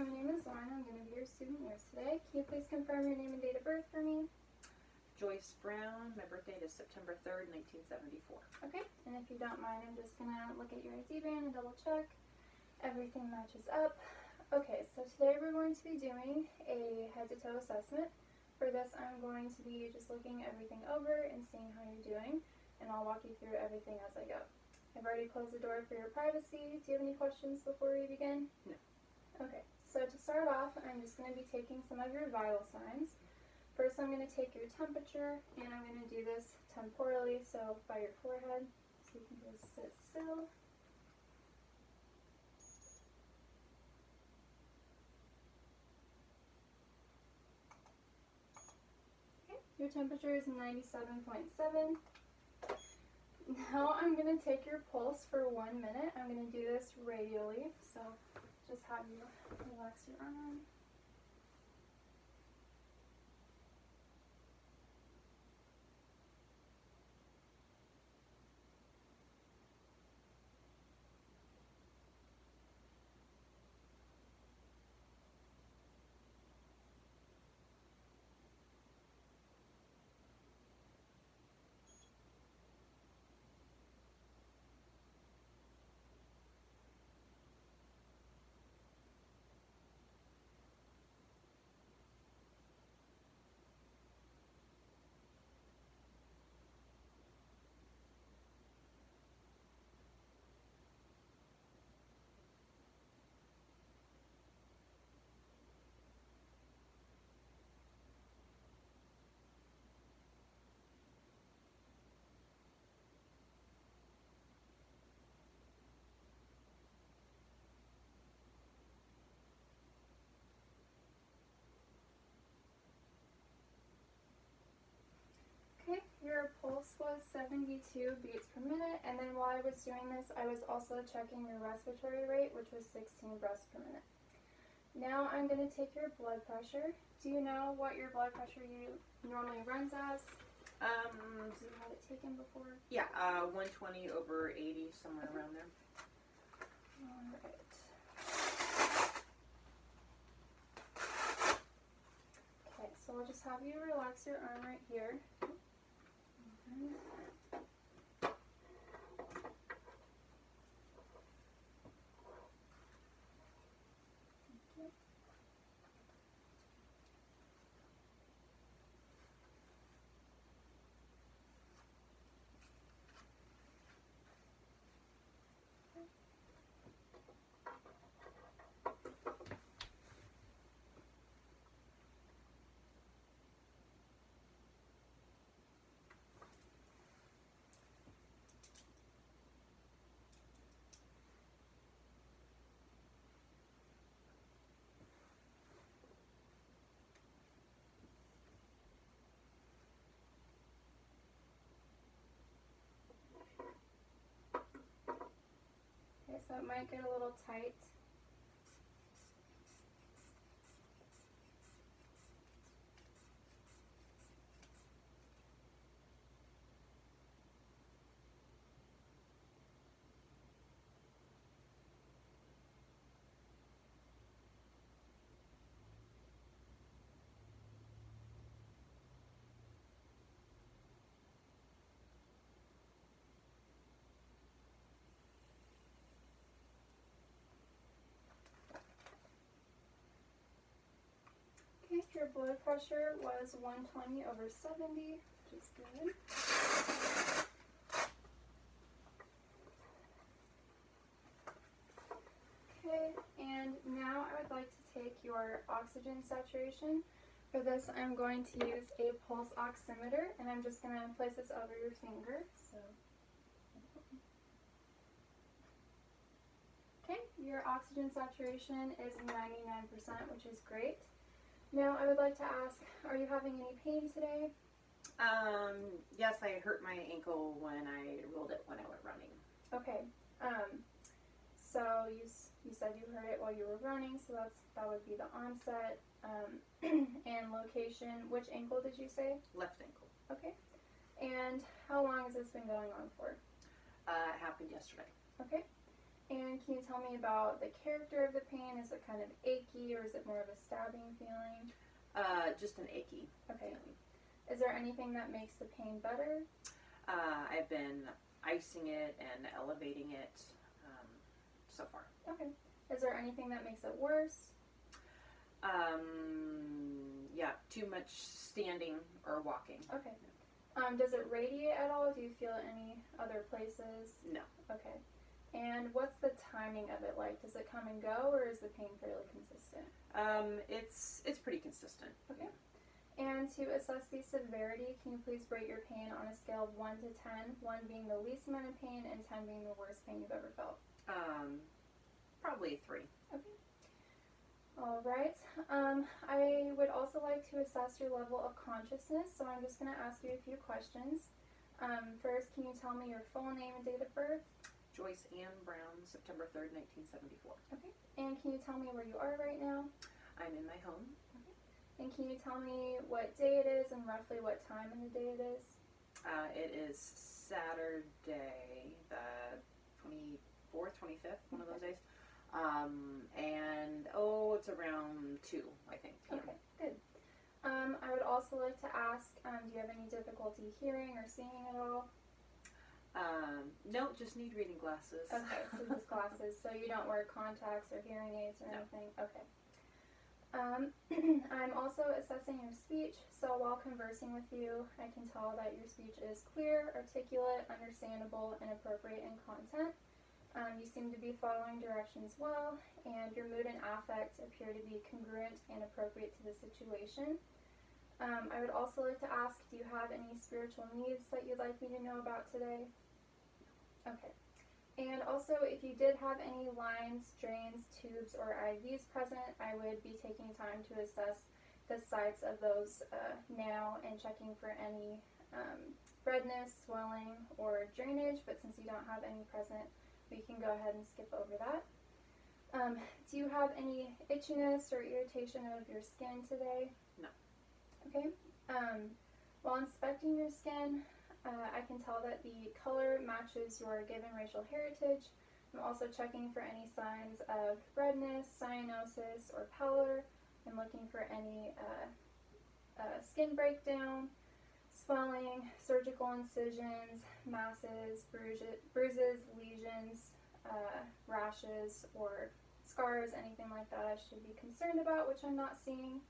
my name is Lauren. I'm going to be your student nurse today. Can you please confirm your name and date of birth for me? Joyce Brown. My birth date is September 3rd, 1974. Okay, and if you don't mind, I'm just going to look at your ID band and double check. Everything matches up. Okay, so today we're going to be doing a head-to-toe assessment. For this, I'm going to be just looking everything over and seeing how you're doing, and I'll walk you through everything as I go. I've already closed the door for your privacy. Do you have any questions before we begin? No. Okay, so to start off, I'm just going to be taking some of your vital signs. First, I'm going to take your temperature, and I'm going to do this temporally, so by your forehead, so you can just sit still. Okay, your temperature is 97.7. Now I'm going to take your pulse for 1 minute. I'm going to do this radially, so just have you relax your arm. Okay, your pulse was 72 beats per minute, and then while I was doing this, I was also checking your respiratory rate, which was 16 breaths per minute. Now I'm going to take your blood pressure. Do you know what your blood pressure normally runs as? Have you had it taken before? Yeah, 120 over 80, somewhere around there. Alright. Okay, so I'll just have you relax your arm right here. Okay, so it might get a little tight. Okay, your blood pressure was 120 over 70, which is good. Okay, and now I would like to take your oxygen saturation. For this, I'm going to use a pulse oximeter, and I'm just going to place this over your finger. Okay, your oxygen saturation is 99%, which is great. Now I would like to ask, are you having any pain today? Yes, I hurt my ankle when I rolled it when I went running. Okay, so you said you heard it while you were running, so that would be the onset. And location, which ankle did you say? Left ankle. Okay, and how long has this been going on for? It happened yesterday. Okay, And can you tell me about the character of the pain? Is it kind of achy or is it more of a stabbing feeling? Just an achy Okay. feeling. Is there anything that makes the pain better? I've been icing it and elevating it so far. Okay. Is there anything that makes it worse? Yeah, too much standing or walking. Okay. Does it radiate at all? Do you feel it any other places? No. Okay. And what's the timing of it like? Does it come and go, or is the pain fairly consistent? It's pretty consistent. Okay. And to assess the severity, can you please rate your pain on a scale of 1 to 10, 1 being the least amount of pain and 10 being the worst pain you've ever felt? Probably 3. Okay. All right. I would also like to assess your level of consciousness, so I'm just going to ask you a few questions. First, can you tell me your full name and date of birth? Joyce Ann Brown, September 3rd, 1974. Okay. And can you tell me where you are right now? I'm in my home. And can you tell me what day it is and roughly what time in the day it is? It is Saturday, the 24th, 25th, one of those days. And it's around 2, I think. PM. Okay, good. I would also like to ask, do you have any difficulty hearing or seeing at all? No, just need reading glasses. Okay, so just glasses. So you don't wear contacts or hearing aids or No. anything? Okay. I'm also assessing your speech, so while conversing with you, I can tell that your speech is clear, articulate, understandable, and appropriate in content. You seem to be following directions well, and your mood and affect appear to be congruent and appropriate to the situation. I would also like to ask, do you have any spiritual needs that you'd like me to know about today? Okay. And also, if you did have any lines, drains, tubes, or IVs present, I would be taking time to assess the sites of those now and checking for any redness, swelling, or drainage, but since you don't have any present, we can go ahead and skip over that. Do you have any itchiness or irritation of your skin today? No. Okay. While inspecting your skin, I can tell that the color matches your given racial heritage. I'm also checking for any signs of redness, cyanosis, or pallor. I'm looking for any skin breakdown, swelling, surgical incisions, masses, bruises, lesions, rashes, or scars, anything like that I should be concerned about, which I'm not seeing.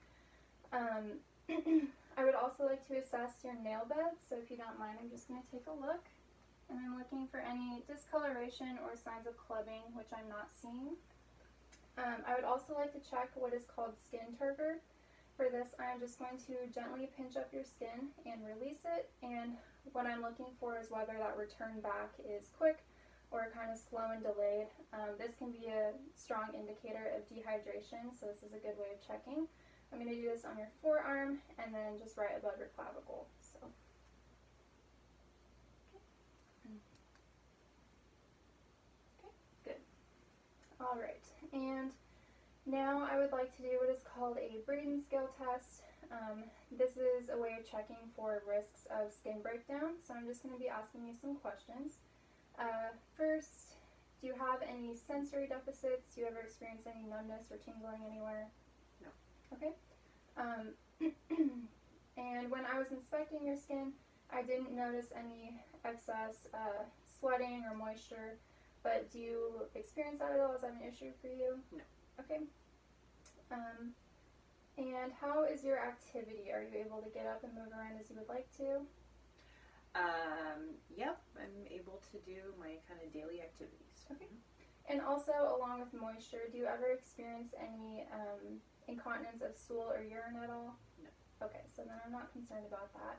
I would also like to assess your nail bed, so if you don't mind, I'm just going to take a look. And I'm looking for any discoloration or signs of clubbing, which I'm not seeing. I would also like to check what is called skin turgor. For this, I'm just going to gently pinch up your skin and release it, and what I'm looking for is whether that return back is quick or kind of slow and delayed. This can be a strong indicator of dehydration, so this is a good way of checking. I'm going to do this on your forearm and then just right above your clavicle. So, okay, good. All right, and now I would like to do what is called a Braden scale test. This is a way of checking for risks of skin breakdown. So I'm just going to be asking you some questions. First, do you have any sensory deficits? Do you ever experience any numbness or tingling anywhere? No. Okay. And when I was inspecting your skin, I didn't notice any excess sweating or moisture, but do you experience that at all? Is that an issue for you? No. Okay. And how is your activity? Are you able to get up and move around as you would like to? Yep, I'm able to do my kind of daily activities. Okay. And also, along with moisture, do you ever experience any incontinence of stool or urine at all? No. Okay, so then I'm not concerned about that.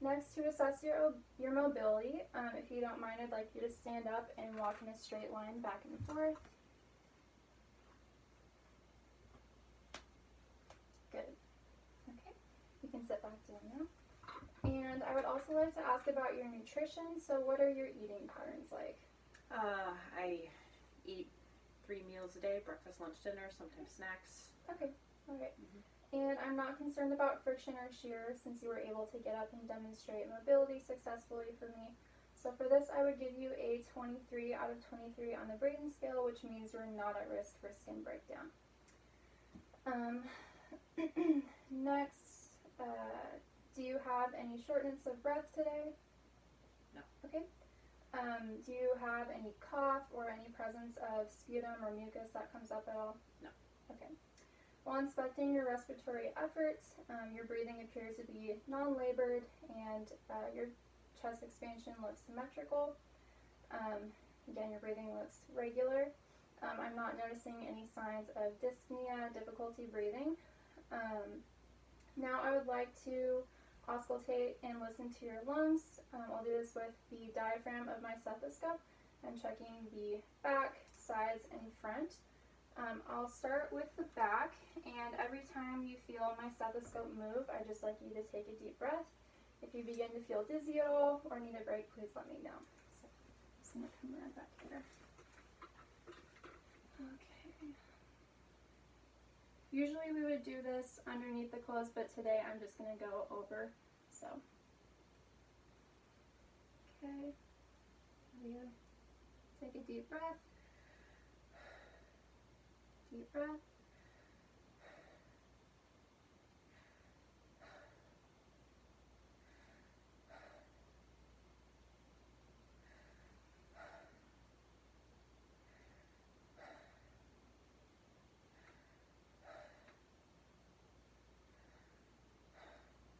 Next, to assess your mobility, if you don't mind, I'd like you to stand up and walk in a straight line back and forth. Good. Okay, you can sit back down now. And I would also like to ask about your nutrition. So what are your eating patterns like? I eat 3 meals a day, breakfast, lunch, dinner, sometimes snacks. Okay, alright. And I'm not concerned about friction or shear since you were able to get up and demonstrate mobility successfully for me. So for this, I would give you a 23 out of 23 on the Braden scale, which means you're not at risk for skin breakdown. Next, do you have any shortness of breath today? No. Okay. Do you have any cough or any presence of sputum or mucus that comes up at all? No. Okay. While inspecting your respiratory efforts, your breathing appears to be non-labored and your chest expansion looks symmetrical. Again, your breathing looks regular. I'm not noticing any signs of dyspnea, difficulty breathing. Now I would like to auscultate and listen to your lungs. I'll do this with the diaphragm of my stethoscope. I'm checking the back, sides, and front. I'll start with the back, and every time you feel my stethoscope move, I'd just like you to take a deep breath. If you begin to feel dizzy at all or need a break, please let me know. So I'm just going to come around back here. Okay. Usually we would do this underneath the clothes, but today I'm just going to go over. So, okay. There we go. Take a deep breath. Deep breath.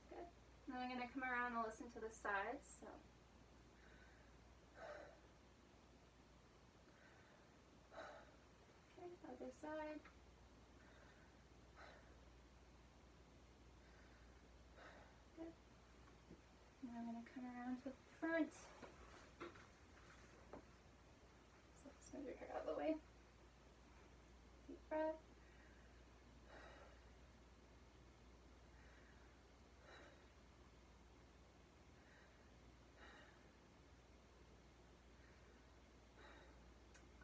Good. Now I'm going to come around and listen to the sides. So. Okay, other side. Good. Now I'm going to come around to the front. So just move your hair out of the way. Deep breath.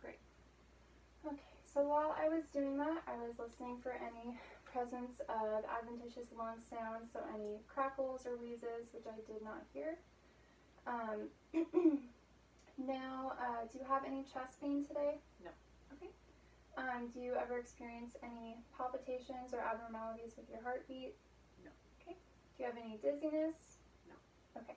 Great. Okay, so while I was doing that, I was listening for any presence of adventitious lung sounds, so any crackles or wheezes, which I did not hear. Now, do you have any chest pain today? No. Okay. Do you ever experience any palpitations or abnormalities with your heartbeat? No. Okay. Do you have any dizziness? No. Okay.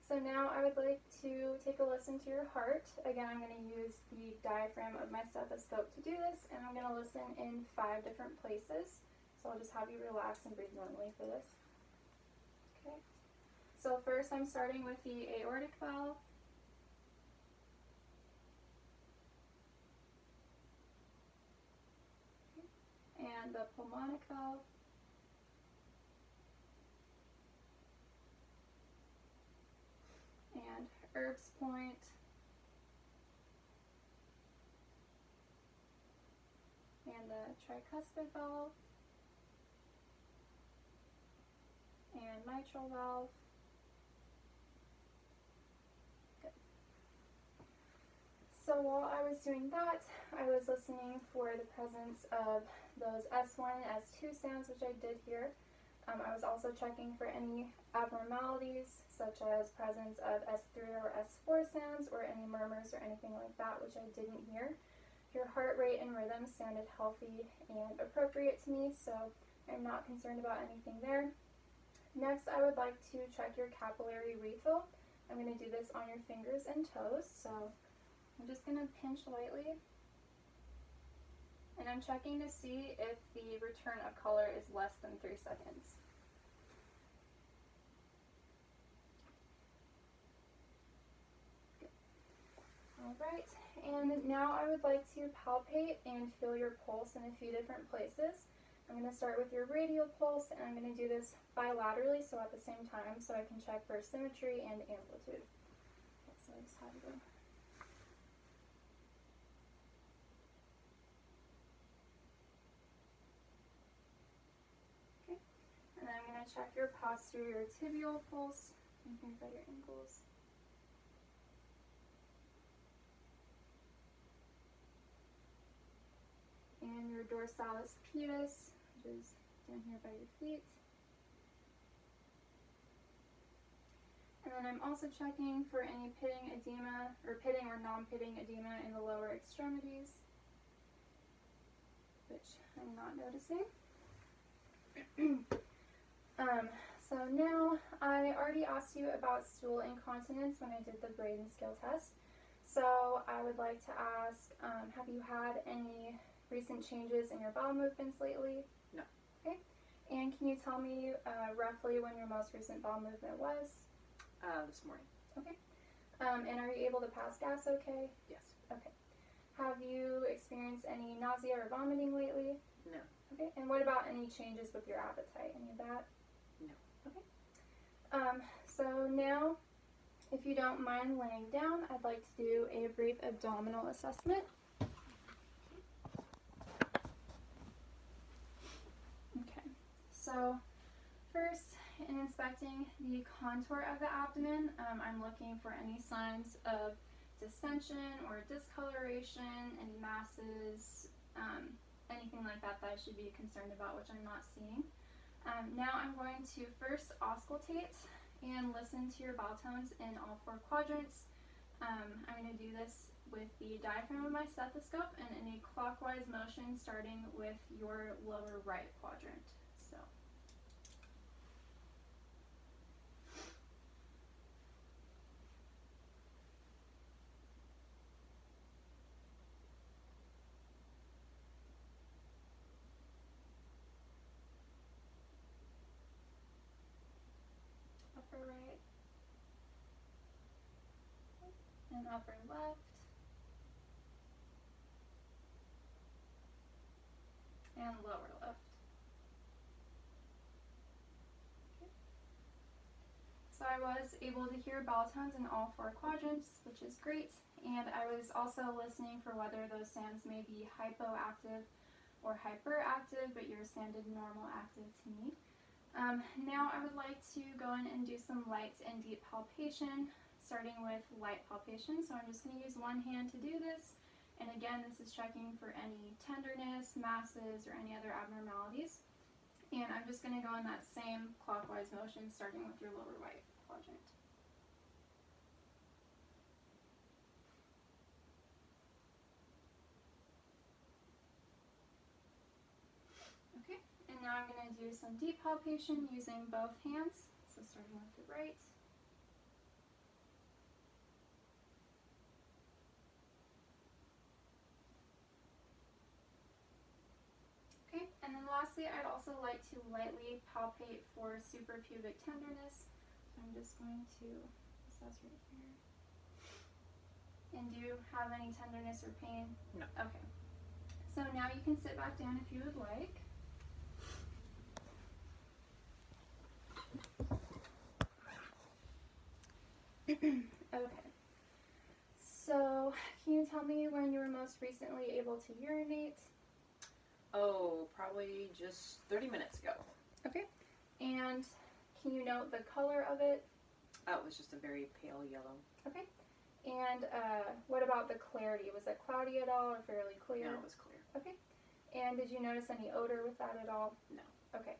So now I would like to take a listen to your heart. Again, I'm going to use the diaphragm of my stethoscope to do this, and I'm going to listen in 5 different places. So I'll just have you relax and breathe normally for this. Okay. So first I'm starting with the aortic valve. Okay. And the pulmonic valve. And Erb's point. And the tricuspid valve. And mitral valve. Good. So while I was doing that, I was listening for the presence of those S1 and S2 sounds, which I did hear. I was also checking for any abnormalities, such as presence of S3 or S4 sounds, or any murmurs or anything like that, which I didn't hear. Your heart rate and rhythm sounded healthy and appropriate to me, so I'm not concerned about anything there. Next, I would like to check your capillary refill. I'm going to do this on your fingers and toes, so I'm just going to pinch lightly. And I'm checking to see if the return of color is less than 3 seconds. Good. All right, and now I would like to palpate and feel your pulse in a few different places. I'm going to start with your radial pulse, and I'm going to do this bilaterally, so at the same time, so I can check for symmetry and amplitude. Okay, so I just have to. Okay, and then I'm going to check your posterior tibial pulse, and here by your ankles. And your dorsalis pedis, which is down here by your feet. And then I'm also checking for any pitting edema, or pitting or non-pitting edema in the lower extremities, which I'm not noticing. So now, I already asked you about stool incontinence when I did the Braden scale test. So I would like to ask, have you had any recent changes in your bowel movements lately? No. Okay. And can you tell me roughly when your most recent bowel movement was? This morning. Okay. And are you able to pass gas okay? Yes. Okay. Have you experienced any nausea or vomiting lately? No. Okay. And what about any changes with your appetite? Any of that? No. Okay. So now, if you don't mind laying down, I'd like to do a brief abdominal assessment. Okay. So first, in inspecting the contour of the abdomen, I'm looking for any signs of distension or discoloration, any masses, anything like that that I should be concerned about, which I'm not seeing. Now I'm going to first auscultate and listen to your bowel tones in all 4 quadrants. I'm going to do this with the diaphragm of my stethoscope and in a clockwise motion starting with your lower right quadrant. So. Upper right and upper left and lower left. Okay. So I was able to hear bowel tones in all 4 quadrants, which is great, and I was also listening for whether those sounds may be hypoactive or hyperactive, but yours sounded normal active to me. Now I would like to go in and do some light and deep palpation, starting with light palpation. So I'm just going to use one hand to do this. And again, this is checking for any tenderness, masses, or any other abnormalities. And I'm just going to go in that same clockwise motion, starting with your lower right quadrant. Okay, and now I'm going to do some deep palpation using both hands. So starting with the right. Okay, and then lastly, I'd also like to lightly palpate for suprapubic tenderness. So I'm just going to assess right here. And do you have any tenderness or pain? No. Okay. So now you can sit back down if you would like. Okay. So, can you tell me when you were most recently able to urinate? Oh, probably just 30 minutes ago. Okay. And can you note the color of it? Oh, it was just a very pale yellow. Okay. And what about the clarity? Was it cloudy at all or fairly clear? No, it was clear. Okay. And did you notice any odor with that at all? No. Okay.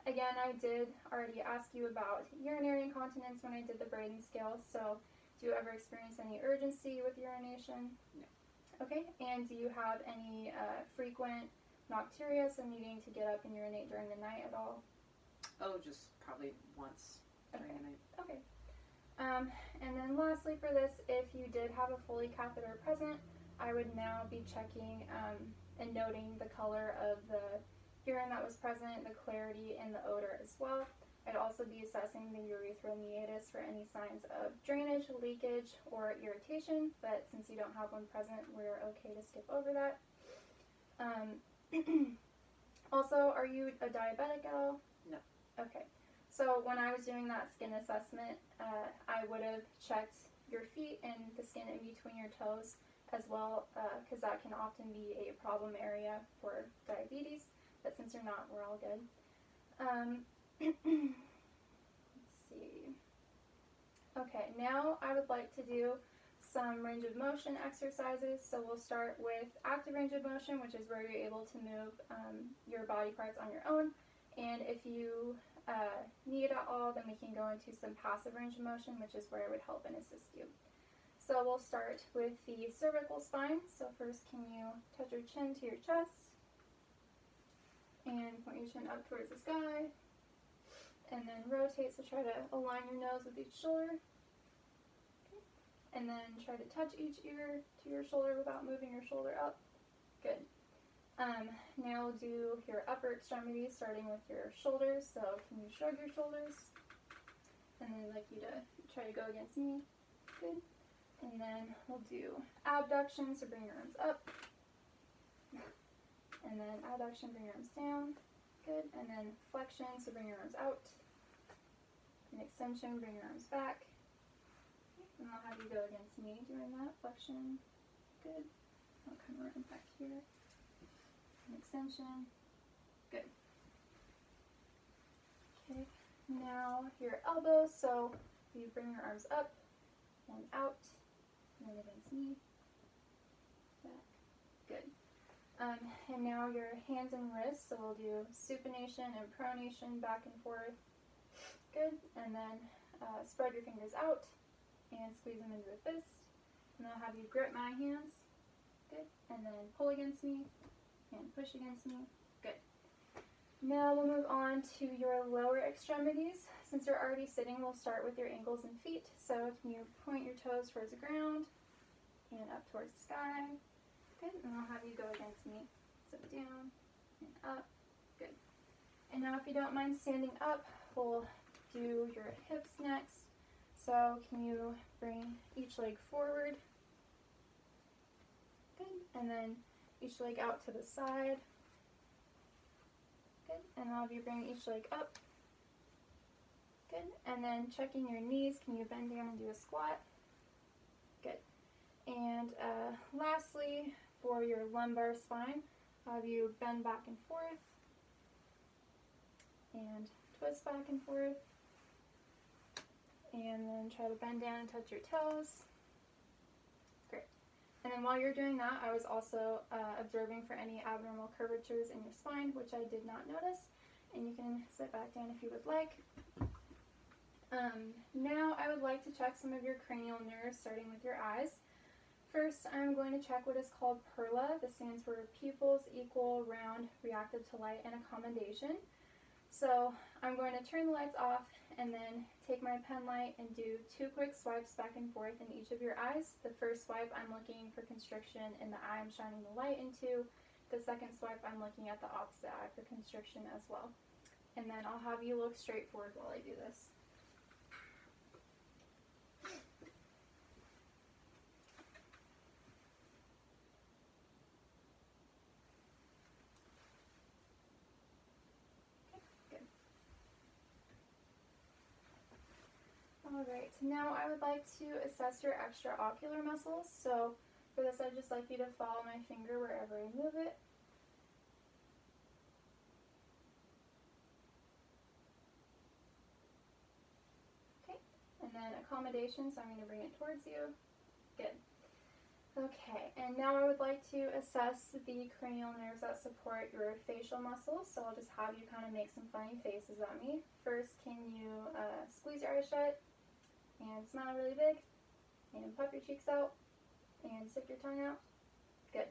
Again, I did already ask you about urinary incontinence when I did the Braden scale, so do you ever experience any urgency with urination? No. Okay, and do you have any frequent nocturia, so needing to get up and urinate during the night at all? Oh, just probably once during the night. Okay. And then lastly for this, if you did have a Foley catheter present, I would now be checking and noting the color of the urine that was present, the clarity, and the odor as well. I'd also be assessing the urethral meatus for any signs of drainage, leakage, or irritation, but since you don't have one present, we're okay to skip over that. Also, are you a diabetic at all? No. Okay. So when I was doing that skin assessment, I would have checked your feet and the skin in between your toes as well, because that can often be a problem area for diabetes. But since you're not, we're all good. Let's see. Okay, now I would like to do some range of motion exercises. So we'll start with active range of motion, which is where you're able to move your body parts on your own. And if you need it at all, then we can go into some passive range of motion, which is where I would help and assist you. So we'll start with the cervical spine. So first, can you touch your chin to your chest and point your chin up towards the sky, and then rotate, so try to align your nose with each shoulder. Okay. And then try to touch each ear to your shoulder without moving your shoulder up. Good. Now we'll do your upper extremities, starting with your shoulders. So can you shrug your shoulders? And then I'd like you to try to go against me. Good. And then we'll do abduction, so bring your arms up. And then abduction, bring your arms down. Good. And then flexion, so bring your arms out. And extension, bring your arms back. And I'll have you go against me doing that. Flexion. Good. I'll come around back here. And extension. Good. Okay. Now your elbows, so you bring your arms up and out. And then against me. Back. Good. And now your hands and wrists, so we'll do supination and pronation, back and forth. Good. And then spread your fingers out and squeeze them into a fist. And I'll have you grip my hands. Good. And then pull against me and push against me. Good. Now we'll move on to your lower extremities. Since you're already sitting, we'll start with your ankles and feet. So can you point your toes towards the ground and up towards the sky? Good. And I'll have you go against me. So down and up. Good. And now if you don't mind standing up, we'll do your hips next. So can you bring each leg forward? Good. And then each leg out to the side. Good. And I'll have you bring each leg up. Good. And then checking your knees, can you bend down and do a squat? Good. And lastly, for your lumbar spine, I'll have you bend back and forth and twist back and forth. And then try to bend down and touch your toes. Great. And then while you're doing that, I was also observing for any abnormal curvatures in your spine, which I did not notice. And you can sit back down if you would like. Now I would like to check some of your cranial nerves, starting with your eyes. First, I'm going to check what is called PERLA. This stands for pupils equal, round, reactive to light, and accommodation. So I'm going to turn the lights off and then take my pen light and do 2 quick swipes back and forth in each of your eyes. The first swipe, I'm looking for constriction in the eye I'm shining the light into. The second swipe, I'm looking at the opposite eye for constriction as well. And then I'll have you look straight forward while I do this. Alright, now I would like to assess your extraocular muscles. So for this, I'd just like you to follow my finger wherever I move it. Okay, and then accommodation, so I'm going to bring it towards you. Good. Okay, and now I would like to assess the cranial nerves that support your facial muscles. So I'll just have you kind of make some funny faces at me. First, can you squeeze your eyes shut? And smile really big, and puff your cheeks out, and stick your tongue out. Good.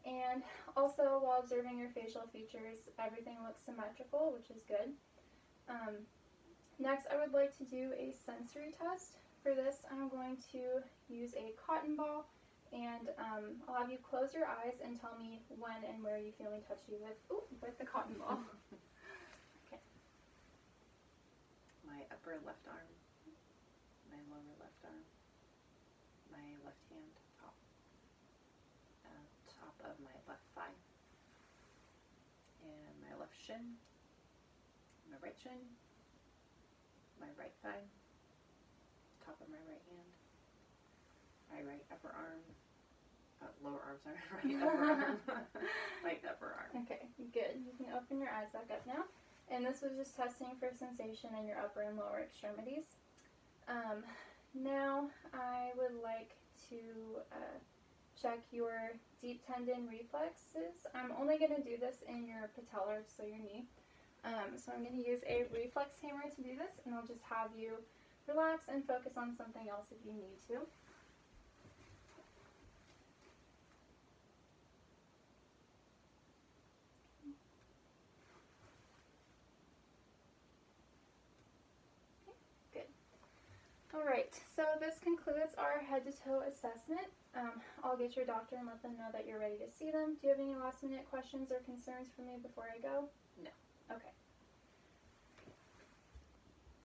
And also, while observing your facial features, everything looks symmetrical, which is good. Next, I would like to do a sensory test. For this, I'm going to use a cotton ball, and I'll have you close your eyes and tell me when and where you feel me touch you with the cotton ball. Okay. My upper left arm. My lower left arm, my left hand, top of my left thigh, and my left shin, my right shin, my right thigh, top of my right hand, my right upper arm, lower arm, sorry, right upper arm, right upper arm. Okay, good. You can open your eyes back up now. And this was just testing for sensation in your upper and lower extremities. Now I would like to check your deep tendon reflexes. I'm only going to do this in your patellar, so your knee. So I'm going to use a reflex hammer to do this, and I'll just have you relax and focus on something else if you need to. Good. Alright, so this concludes our head to toe assessment. I'll get your doctor and let them know that you're ready to see them. Do you have any last minute questions or concerns for me before I go? No. Okay.